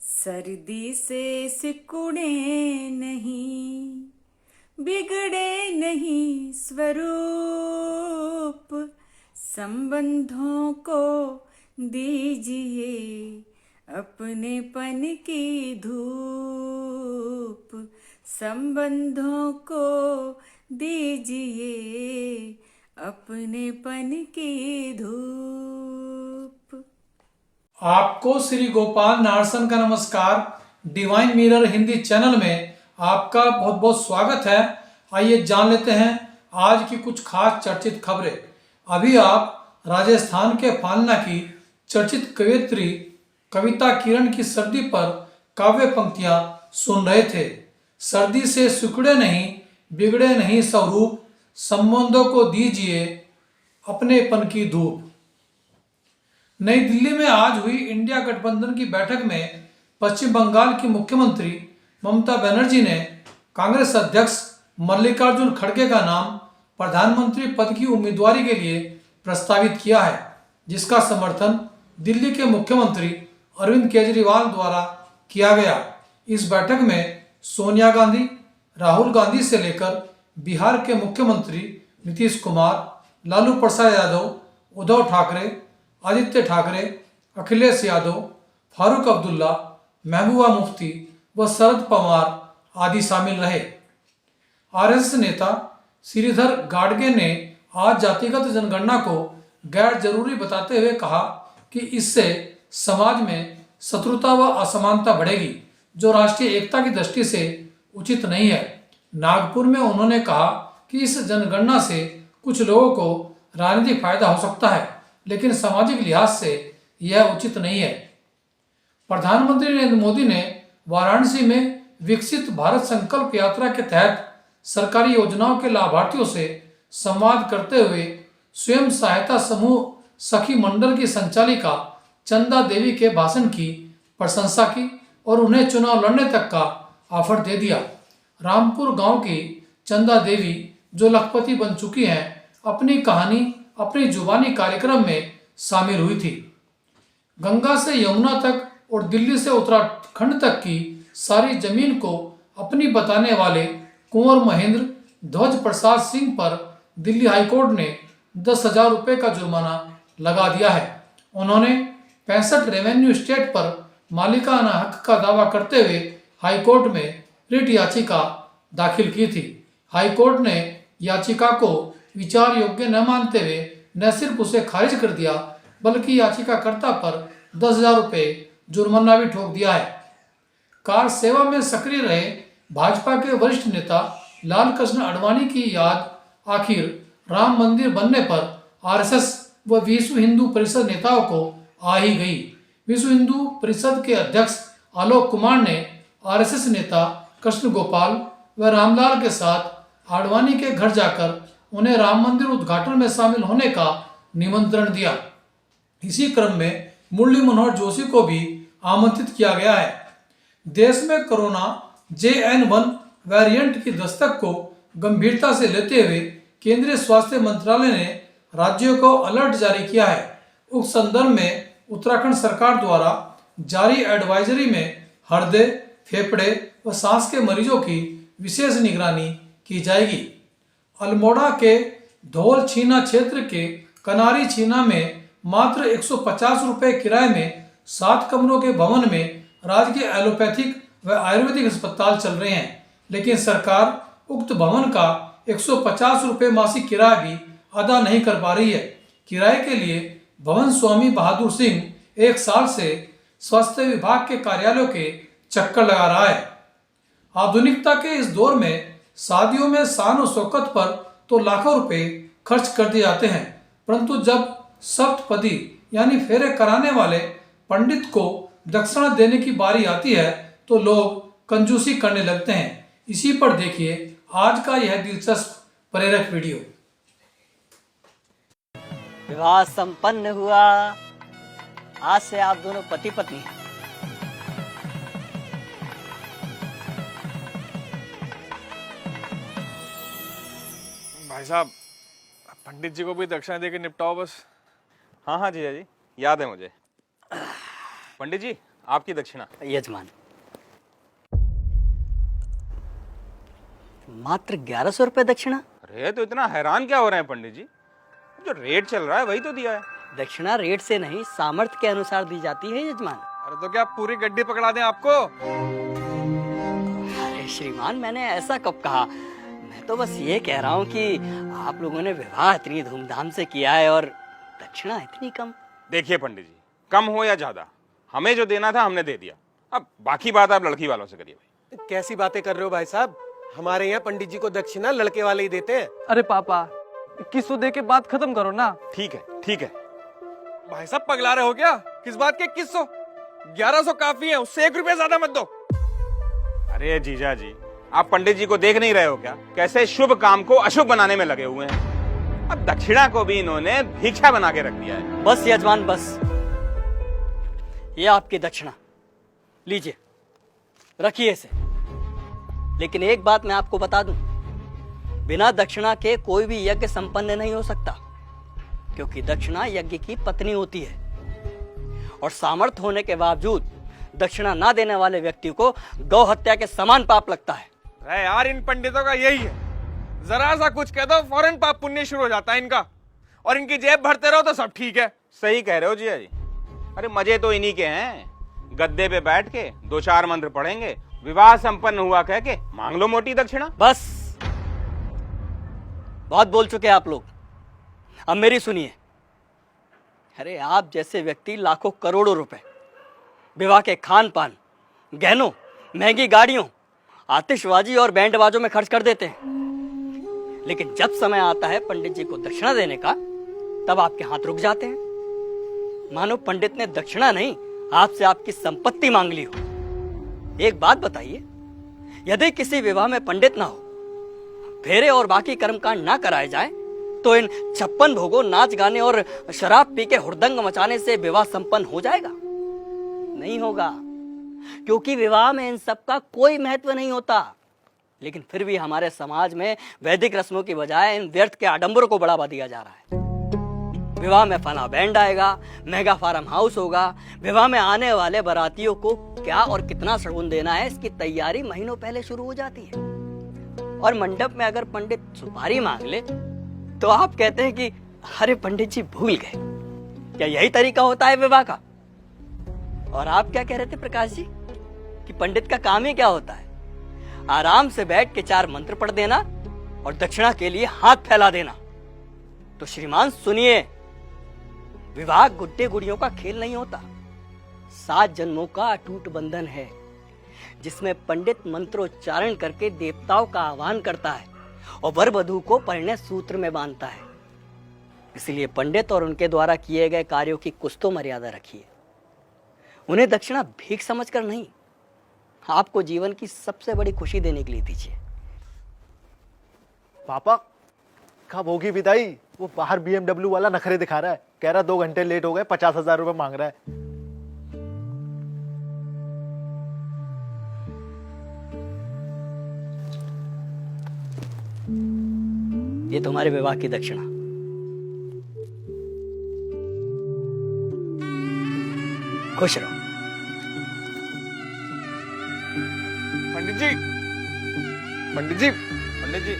सर्दी से सिकुड़े नहीं, बिगड़े नहीं स्वरूप, संबंधों को दीजिए अपनेपन की धूप, संबंधों को दीजिए अपनेपन की धूप। आपको श्री गोपाल नारसन का नमस्कार। डिवाइन मिरर हिंदी चैनल में आपका बहुत बहुत स्वागत है। आइए जान लेते हैं आज की कुछ खास चर्चित खबरें। अभी आप राजस्थान के फालना की चर्चित कवयित्री कविता किरण की सर्दी पर काव्य पंक्तियां सुन रहे थे। सर्दी से सिकुड़े नहीं, बिगड़े नहीं स्वरूप, संबंधों को दीजिए अपनेपन की धूप। नई दिल्ली में आज हुई इंडिया गठबंधन की बैठक में पश्चिम बंगाल की मुख्यमंत्री ममता बनर्जी ने कांग्रेस अध्यक्ष मल्लिकार्जुन खड़गे का नाम प्रधानमंत्री पद की उम्मीदवारी के लिए प्रस्तावित किया है, जिसका समर्थन दिल्ली के मुख्यमंत्री अरविंद केजरीवाल द्वारा किया गया। इस बैठक में सोनिया गांधी, राहुल गांधी से लेकर बिहार के मुख्यमंत्री नीतीश कुमार, लालू प्रसाद यादव, उद्धव ठाकरे, आदित्य ठाकरे, अखिलेश यादव, फारूक अब्दुल्ला, महबूबा मुफ्ती व शरद पवार आदि शामिल रहे। आरएसएस नेता श्रीधर गाडगे ने आज जातिगत जनगणना को गैर जरूरी बताते हुए कहा कि इससे समाज में शत्रुता व असमानता बढ़ेगी, जो राष्ट्रीय एकता की दृष्टि से उचित नहीं है। नागपुर में उन्होंने कहा कि इस जनगणना से कुछ लोगों को राजनीतिक फायदा हो सकता है, लेकिन सामाजिक लिहाज से यह उचित नहीं है। प्रधानमंत्री नरेंद्र मोदी ने वाराणसी में विकसित भारत संकल्प यात्रा के तहत सरकारी योजनाओं के लाभार्थियों से संवाद करते हुए स्वयं सहायता समूह सखी मंडल की संचालिका चंदा देवी के भाषण की प्रशंसा की और उन्हें चुनाव लड़ने तक का ऑफर दे दिया। रामपुर गांव की चंदा देवी, जो लखपति बन चुकी हैं, अपनी कहानी अपनी जुबानी कार्यक्रम में शामिल हुई थी। गंगा से यमुना तक और दिल्ली से उत्तराखंड तक की सारी जमीन को अपनी बताने वाले कुंवर महेंद्र ध्वज प्रसाद सिंह पर दिल्ली हाईकोर्ट ने 10,000 रुपये का जुर्माना लगा दिया है। उन्होंने 65 रेवेन्यू स्टेट पर मालिकाना हक का दावा करते हुए हाईकोर्ट में रिट याचिका दाखिल की थी। हाईकोर्ट ने याचिका को विचार योग्य न मानते हुए न सिर्फ उसे खारिज कर दिया, बल्कि याचिकाकर्ता पर 10,000 रुपये जुर्माना भी ठोक दिया है। कार सेवा में सक्रिय रहे भाजपा के वरिष्ठ नेता लाल कृष्ण आडवाणी की याद आखिर राम मंदिर बनने पर आरएसएस व विश्व हिंदू परिषद नेताओं को आ ही गई। विश्व हिंदू परिषद के अध्यक्ष आलोक कुमार ने आरएसएस नेता कृष्ण गोपाल व रामलाल के साथ आडवाणी के घर जाकर उन्हें राम मंदिर उद्घाटन में शामिल होने का निमंत्रण दिया। इसी क्रम में मुरली मनोहर जोशी को भी आमंत्रित किया गया है। देश में कोरोना JN1 वेरिएंट की दस्तक को गंभीरता से लेते हुए केंद्रीय स्वास्थ्य मंत्रालय ने राज्यों को अलर्ट जारी किया है। उस संदर्भ में उत्तराखंड सरकार द्वारा जारी एडवाइजरी में हृदय, फेफड़े व सांस के मरीजों की विशेष निगरानी की जाएगी। अल्मोड़ा के धौल छीना क्षेत्र के कनारी छीना में मात्र 150 रुपये किराए में 7 कमरों के भवन में राजकीय एलोपैथिक व आयुर्वेदिक अस्पताल चल रहे हैं, लेकिन सरकार उक्त भवन का 150 रुपये मासिक किराया भी अदा नहीं कर पा रही है। किराए के लिए भवन स्वामी बहादुर सिंह 1 साल से स्वास्थ्य विभाग के कार्यालयों के चक्कर लगा रहा है। आधुनिकता के इस दौर में शादियों में शान और शौकत पर तो लाखों रुपए खर्च कर दिए जाते हैं, परंतु जब सप्तपदी यानी फेरे कराने वाले पंडित को दक्षिणा देने की बारी आती है तो लोग कंजूसी करने लगते हैं। इसी पर देखिए आज का यह दिलचस्प प्रेरक वीडियो। विवाह संपन्न हुआ, आज से आप दोनों पति पत्नी हैं। भाई साहब, पंडित जी को भी दक्षिणा देके निपटाओ बस। हाँ हाँ जीजा जी, याद है मुझे। पंडित जी, आपकी दक्षिणा। यजमान, मात्र 1100 रुपए दक्षिणा? अरे तो इतना हैरान क्या हो रहे हैं पंडित जी? जो रेट चल रहा है वही तो दिया है। दक्षिणा रेट से नहीं, सामर्थ्य के अनुसार दी जाती है यजमान। अरे तो क्या पूरी गड्डी पकड़ा दें आपको? अरे श्रीमान, मैंने ऐसा कब कहा? मैं तो बस ये कह रहा हूँ कि आप लोगों ने विवाह इतनी धूमधाम से किया है और दक्षिणा इतनी कम। देखिए पंडित जी, कम हो या ज्यादा, हमें जो देना था हमने दे दिया। अब बाकी बात आप लड़की वालों से करिए भाई। कैसी बातें कर रहे हो भाई साहब? हमारे यहाँ पंडित जी को दक्षिणा लड़के वाले ही देते हैं। अरे पापा, 2100 दे के बात खत्म करो ना। ठीक है ठीक है। भाई साहब पगला रहे हो क्या? किस बात के 2100? 1100 काफी है, उससे 1 रुपया ज्यादा मत दो। अरे जीजा जी, आप पंडित जी को देख नहीं रहे हो क्या? कैसे शुभ काम को अशुभ बनाने में लगे हुए हैं। अब दक्षिणा को भी इन्होंने भिक्षा बना के रख दिया है। बस यजमान बस, ये आपकी दक्षिणा लीजिए, रखिए इसे। लेकिन एक बात मैं आपको बता दूं, बिना दक्षिणा के कोई भी यज्ञ संपन्न नहीं हो सकता, क्योंकि दक्षिणा यज्ञ की पत्नी होती है और सामर्थ्य होने के बावजूद दक्षिणा ना देने वाले व्यक्ति को गौ हत्या के समान पाप लगता है। अरे यार, इन पंडितों का यही है, जरा सा कुछ कह दो फौरन पाप पुण्य शुरू हो जाता है इनका, और इनकी जेब भरते रहो तो सब ठीक है। सही कह रहे हो जीजा जी। अरे मजे तो इन्हीं के हैं, गद्दे पे बैठ के 2-4 मंत्र पढ़ेंगे, विवाह संपन्न हुआ कह के मांग लो मोटी दक्षिणा। बस, बहुत बोल चुके आप लोग, अब मेरी सुनिए। अरे आप जैसे व्यक्ति लाखों करोड़ों रुपए विवाह के खान पान, गहनों, महंगी गाड़ियों, आतिशबाजी और बैंड बाजों में खर्च कर देते हैं, लेकिन जब समय आता है पंडित जी को दक्षिणा देने का, तब आपके हाथ रुक जाते हैं, मानो पंडित ने दक्षिणा नहीं आपसे आपकी संपत्ति मांग ली हो। एक बात बताइए, यदि किसी विवाह में पंडित ना हो, फेरे और बाकी कर्मकांड ना कराए जाए, तो इन 56 भोगों, नाच गाने और शराब पी के हुड़दंग मचाने से विवाह संपन्न हो जाएगा? नहीं होगा, क्योंकि विवाह में इन सब का कोई महत्व नहीं होता। लेकिन फिर भी हमारे समाज में वैदिक रस्मों की बजाय इन व्यर्थ के आडंबरों को बढ़ावा दिया जा रहा है। विवाह में फला बैंड आएगा, मेगा फार्म हाउस होगा, विवाह में आने वाले बारातियों को क्या और कितना शगुन देना है, इसकी तैयारी महीनों पहले शुरू हो जाती है। और मंडप में अगर पंडित सुपारी मांग ले तो आप कहते हैं कि अरे पंडित जी भूल गए। क्या यही तरीका होता है विवाह का? और आप क्या कह रहे थे प्रकाश जी कि पंडित का काम ही क्या होता है? आराम से बैठ के 4 मंत्र पढ़ देना और दक्षिणा के लिए हाथ फैला देना। तो श्रीमान सुनिए, विवाह गुड्डे गुड़ियों का खेल नहीं होता, 7 जन्मों का अटूट बंधन है, जिसमें पंडित मंत्रोच्चारण करके देवताओं का आह्वान करता है और वर वधू को परिणय सूत्र में बांधता है। इसलिए पंडित और उनके द्वारा किए गए कार्यों की कुछ तो मर्यादा रखिए। उन्हें दक्षिणा भीख समझकर नहीं, आपको जीवन की सबसे बड़ी खुशी देने के लिए दीजिए। पापा, कब होगी विदाई? वो बाहर BMW वाला नखरे दिखा रहा है, कह रहा 2 घंटे लेट हो गए, 50,000 रुपए मांग रहा है। ये तुम्हारे विवाह की दक्षिणा। खुश रहो। पंडित जी, पंडित जी, पंडित जी